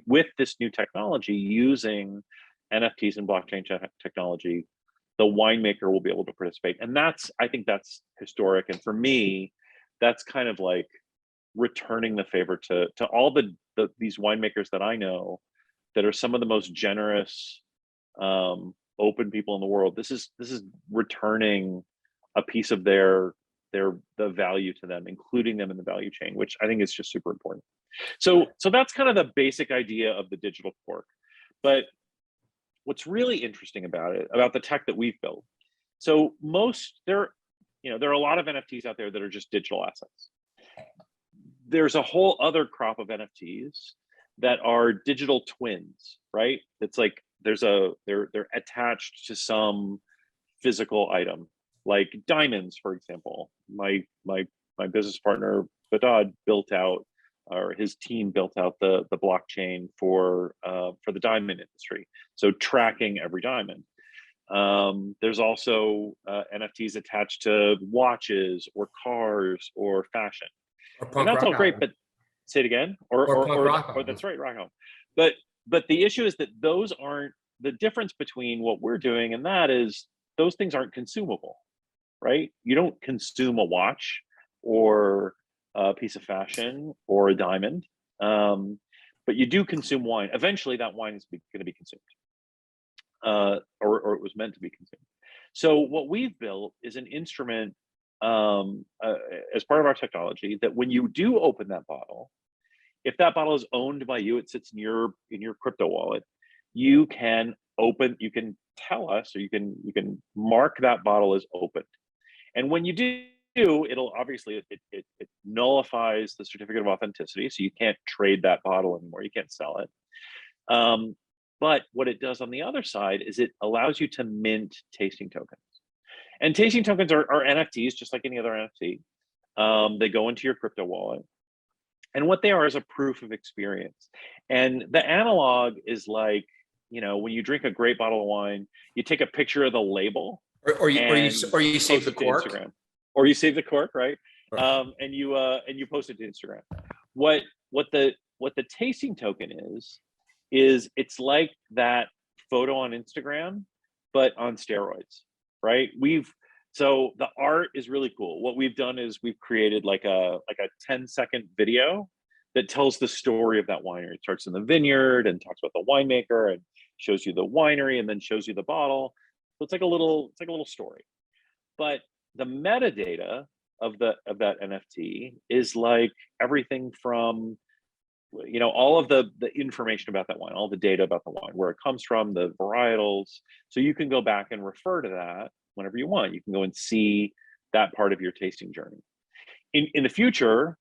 with this new technology, using NFTs and blockchain technology, the winemaker will be able to participate. And I think that's historic. And for me, that's kind of like returning the favor to all these winemakers that I know that are some of the most generous, open people in the world. This is returning a piece of the value to them, including them in the value chain, which I think is just super important. So that's kind of the basic idea of the digital cork. But what's really interesting about the tech that we've built, so there are a lot of NFTs out there that are just digital assets. There's a whole other crop of NFTs that are digital twins, right? It's like they're attached to some physical item, like diamonds, for example. My business partner Badad built out, or his team built out the blockchain for the diamond industry, so tracking every diamond. There's also NFTs attached to watches or cars or fashion. And that's all great, but say it again, or that's right, Rocco. But the issue is that those aren't the difference between what we're doing, and that is those things aren't consumable, right? You don't consume a watch or a piece of fashion or a diamond, but you do consume wine. Eventually, that wine is going to be consumed, or it was meant to be consumed. So what we've built is an instrument as part of our technology that when you do open that bottle, if that bottle is owned by you, it sits in your crypto wallet, you can tell us, or you can mark that bottle as opened. And when you do, it'll obviously it nullifies the certificate of authenticity, so you can't trade that bottle anymore, you can't sell it. But what it does on the other side is it allows you to mint tasting tokens. And tasting tokens are NFTs, just like any other NFT. They go into your crypto wallet. And what they are is a proof of experience. And the analog is like, when you drink a great bottle of wine, you take a picture of the label, or you save the cork, Instagram, or you save the cork, right? Right. And you post it to Instagram. What the tasting token is it's like that photo on Instagram, but on steroids, right? So the art is really cool. What we've done is we've created like a 10-second video that tells the story of that winery. It starts in the vineyard and talks about the winemaker and shows you the winery and then shows you the bottle. So it's like a little story. But the metadata of that NFT is like everything from all of the information about that wine, all the data about the wine, where it comes from, the varietals. So you can go back and refer to that whenever you want. You can go and see that part of your tasting journey. In the future,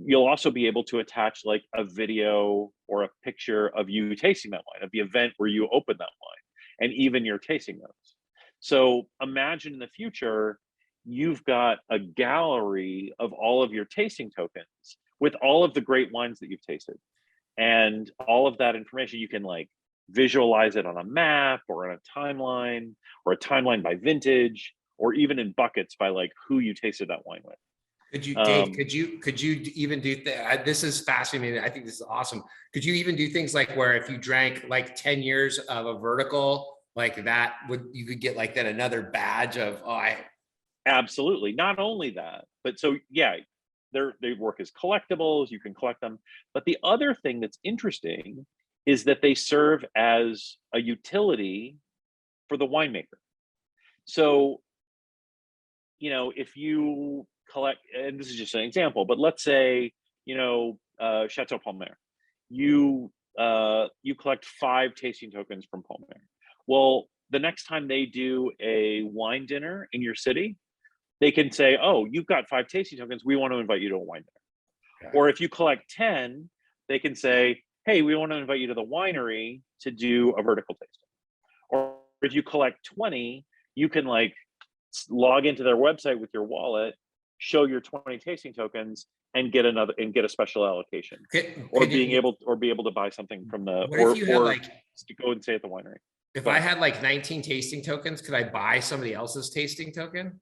you'll also be able to attach like a video or a picture of you tasting that wine, of the event where you open that wine, and even your tasting notes. So imagine in the future, you've got a gallery of all of your tasting tokens with all of the great wines that you've tasted. And all of that information, you can like visualize it on a map or on a timeline, or a timeline by vintage, or even in buckets by like who you tasted that wine with. Could you, Dave, could you even do this is fascinating. I think this is awesome. Could you even do things like where if you drank like 10 years of a vertical, like that you could get like then another badge of, Absolutely. Not only that, but so yeah, they work as collectibles, you can collect them. But the other thing that's interesting is that they serve as a utility for the winemaker. So, if you collect, and this is just an example, but let's say, Chateau Palmer, you collect 5 tasting tokens from Palmer. Well, the next time they do a wine dinner in your city, they can say, oh, you've got 5 tasting tokens, we want to invite you to a wine dinner. Or if you collect 10, they can say, hey, we want to invite you to the winery to do a vertical tasting. Or if you collect 20, you can like log into their website with your wallet, show your 20 tasting tokens, and get a special allocation. Be able to buy something from the, or to go and stay at the winery. If I had like 19 tasting tokens, could I buy somebody else's tasting token?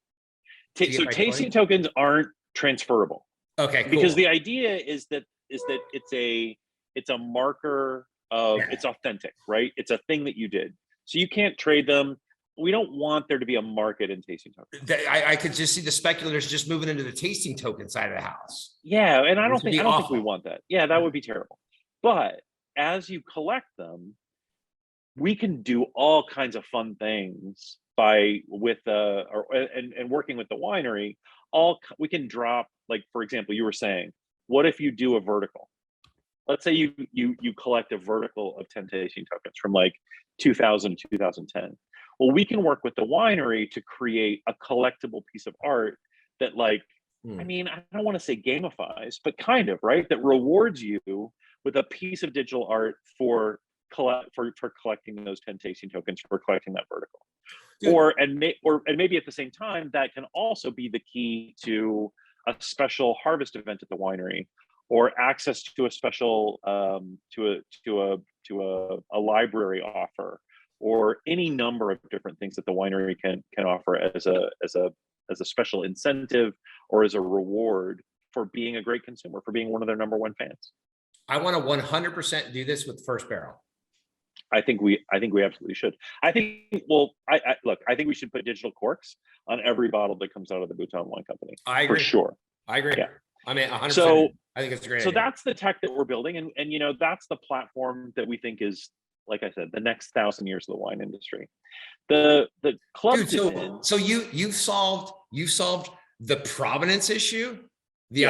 So tasting tokens aren't transferable. Okay, cool. Because the idea is that it's a marker of, it's authentic, right? It's a thing that you did. So you can't trade them. We don't want there to be a market in tasting tokens. I could just see the speculators just moving into the tasting token side of the house. Yeah, and I don't think we want that. Yeah, that would be terrible. But as you collect them, we can do all kinds of fun things working with the winery. We can drop, like, for example, you were saying, what if you do a vertical? Let's say you collect a vertical of 10 tasting tokens from like 2000 to 2010. Well, we can work with the winery to create a collectible piece of art that, like, I mean, I don't want to say gamifies, but kind of, right? That rewards you with a piece of digital art for collecting those 10 tasting tokens, for collecting that vertical. And maybe at the same time, that can also be the key to a special harvest event at the winery, or access to a special to a library offer, or any number of different things that the winery can offer as a special incentive or as a reward for being a great consumer, for being one of their number one fans. I want to 100% do this with First Barrel. I think we absolutely should. I think we should put digital corks on every bottle that comes out of the Bhutan Wine Company. I agree. For sure. I agree. Yeah. I mean, 100%. So I think it's a great idea. idea. That's the tech that we're building, and that's the platform that we think is, like I said, the next 1,000 years of the wine industry. The club. Dude, so you've solved the provenance issue, the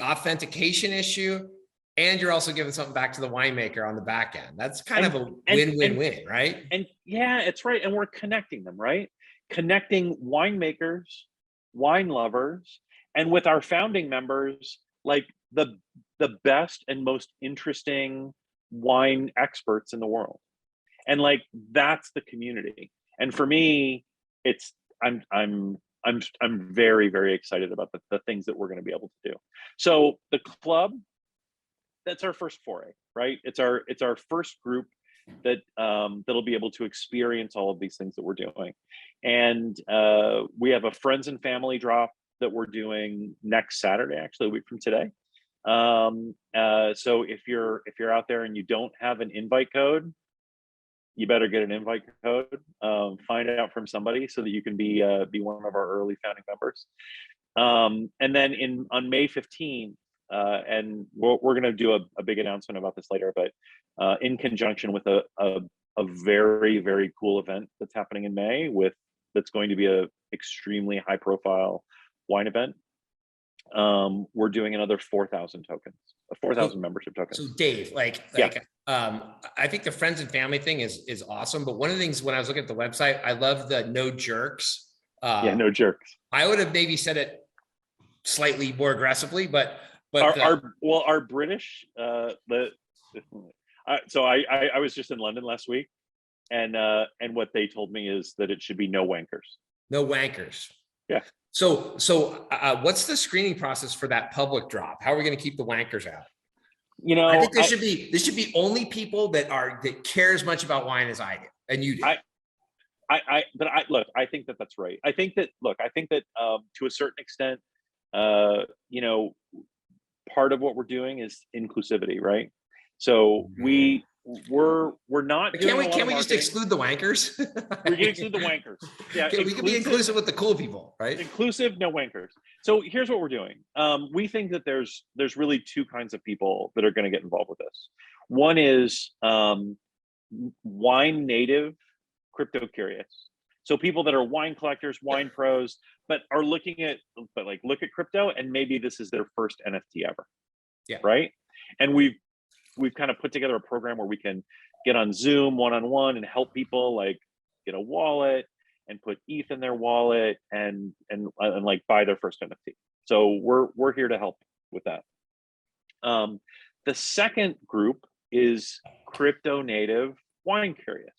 authentication issue, and you're also giving something back to the winemaker on the back end. That's kind of a win-win-win, right? And yeah, it's right. And we're connecting them, right? Connecting winemakers, wine lovers, and with our founding members, like the best and most interesting wine experts in the world. And like, that's the community. And for me, I'm very, very excited about the things that we're going to be able to do. So the club, that's our first foray, right? It's our first group that that'll be able to experience all of these things that we're doing. And we have a friends and family drop that we're doing next Saturday, actually, a week from today. So if you're out there and you don't have an invite code, you better get an invite code. Find out from somebody so that you can be one of our early founding members. And then on May 15th, and we're going to do a big announcement about this later, but in conjunction with a very, very cool event that's happening in May, that's going to be a extremely high profile wine event. we're doing another 4,000 tokens, 4,000 membership tokens. So Dave, I think the friends and family thing is awesome. But one of the things when I was looking at the website, I love the no jerks. No jerks. I would have maybe said it slightly more aggressively, but our British, so I was just in London last week, and what they told me is that it should be no wankers. No wankers. Yeah. So what's the screening process for that public drop? How are we going to keep the wankers out? I think this should be only people that care as much about wine as I do, and you do. Look, I think that's right. I think that to a certain extent, part of what we're doing is inclusivity, right? So we're not. Can we just exclude the wankers? We can exclude the wankers. Yeah, we can be inclusive with the cool people, right? Inclusive, no wankers. So here's what we're doing. We think that there's really two kinds of people that are going to get involved with this. One is wine native, crypto curious. So people that are wine collectors, wine pros, but look at crypto, and maybe this is their first NFT ever. Yeah. Right. And we've kind of put together a program where we can get on Zoom one-on-one and help people like get a wallet and put ETH in their wallet and like buy their first NFT. So we're here to help with that. The second group is crypto native wine curious.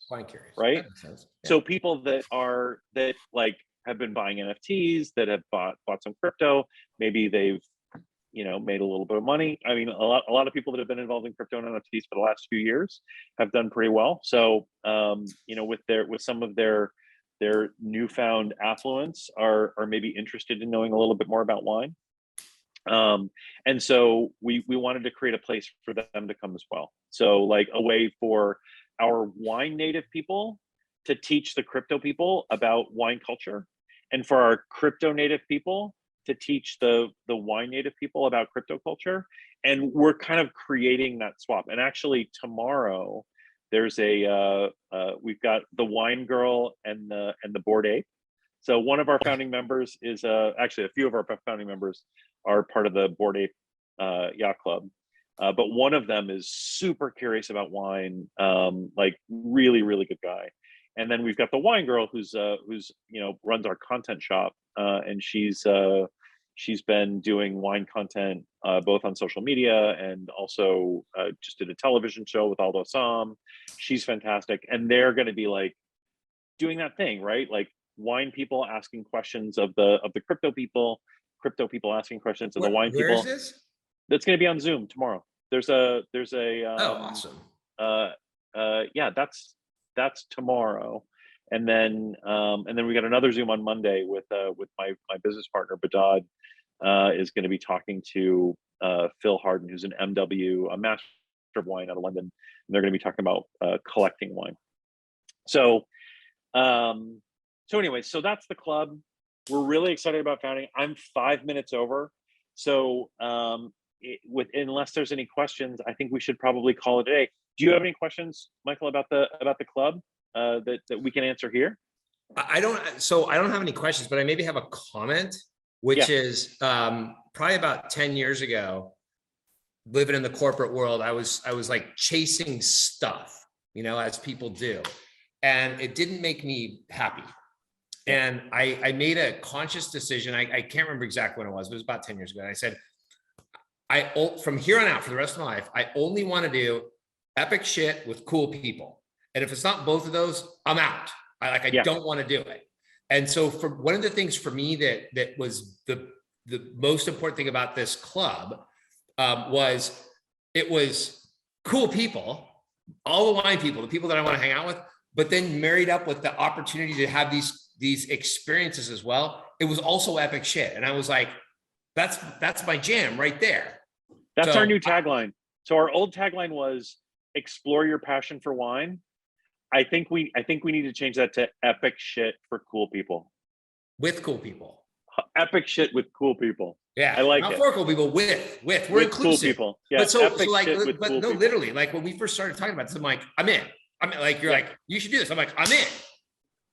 Right? Yeah. So people that have been buying NFTs, that have bought some crypto, maybe they've made a little bit of money. I mean, a lot of people that have been involved in crypto and NFTs for the last few years have done pretty well. So with some of their newfound affluence are maybe interested in knowing a little bit more about wine. And so we wanted to create a place for them to come as well. So like a way for our wine native people to teach the crypto people about wine culture, and for our crypto native people to teach the wine native people about crypto culture. And we're kind of creating that swap. And actually tomorrow there's we've got the wine girl and the Bored Ape. So one of our founding members is actually a few of our founding members are part of the Bored Ape Yacht Club. But one of them is super curious about wine, like really, really good guy. And then we've got the wine girl who's runs our content shop, and she's been doing wine content both on social media and also just did a television show with Aldo Sam. She's fantastic, and they're going to be like doing that thing, right? Like wine people asking questions of the crypto people asking questions of the wine people. Where is this? That's going to be on Zoom tomorrow. There's a awesome. Yeah, that's tomorrow. And then we got another Zoom on Monday with my business partner Badad is going to be talking to Phil Harden, who's an MW, a master of wine out of London, and they're going to be talking about collecting wine. So anyway, so that's the club. We're really excited about founding. I'm 5 minutes over, so unless there's any questions, I think we should probably call it a day. Do you have any questions, Michael, about the club that we can answer here? I don't have any questions, but I maybe have a comment, which is probably about 10 years ago, living in the corporate world, I was like chasing stuff, as people do. And it didn't make me happy. And I made a conscious decision. I can't remember exactly when it was, but it was about 10 years ago. And I said, from here on out, for the rest of my life, I only want to do epic shit with cool people. And if it's not both of those, I'm out. I don't want to do it. And so for one of the things for me that was the most important thing about this club was it was cool people, all the wine people, the people that I want to hang out with, but then married up with the opportunity to have these experiences as well. It was also epic shit. And I was like, that's my jam right there. That's our new tagline. So our old tagline was explore your passion for wine. I think we need to change that to epic shit for cool people. With cool people. Epic shit with cool people. Yeah, I like not it. for cool people. We're with inclusive. Cool people. Yeah, but epic so like, shit with but cool no, people. literally, like when we first started talking about this, I'm like, I'm in. Like, you're like, you should do this. I'm like, I'm in.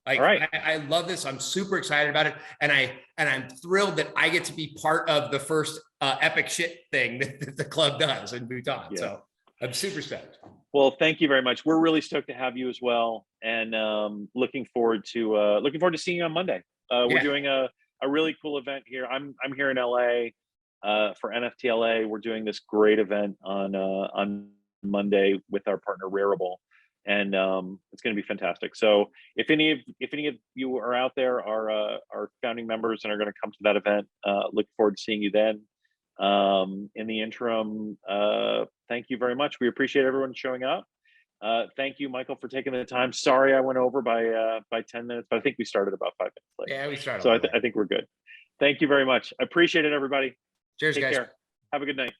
Like, All right. I love this. I'm super excited about it. And I'm thrilled that I get to be part of the first epic shit thing that the club does in Bhutan. Yeah. So I'm super stoked. Well, thank you very much. We're really stoked to have you as well, and looking forward to seeing you on Monday. We're doing a really cool event here. I'm here in LA for NFT LA. We're doing this great event on Monday with our partner Rarible, and it's going to be fantastic. So if any of you are out there are founding members and are going to come to that event, look forward to seeing you then. In the interim, thank you very much. We appreciate everyone showing up. Thank you, Michael, for taking the time. Sorry I went over by 10 minutes, but I think we started about 5 minutes late. Yeah, we started. So I think we're good. Thank you very much. I appreciate it, everybody. Cheers, Take guys. care. Have a good night.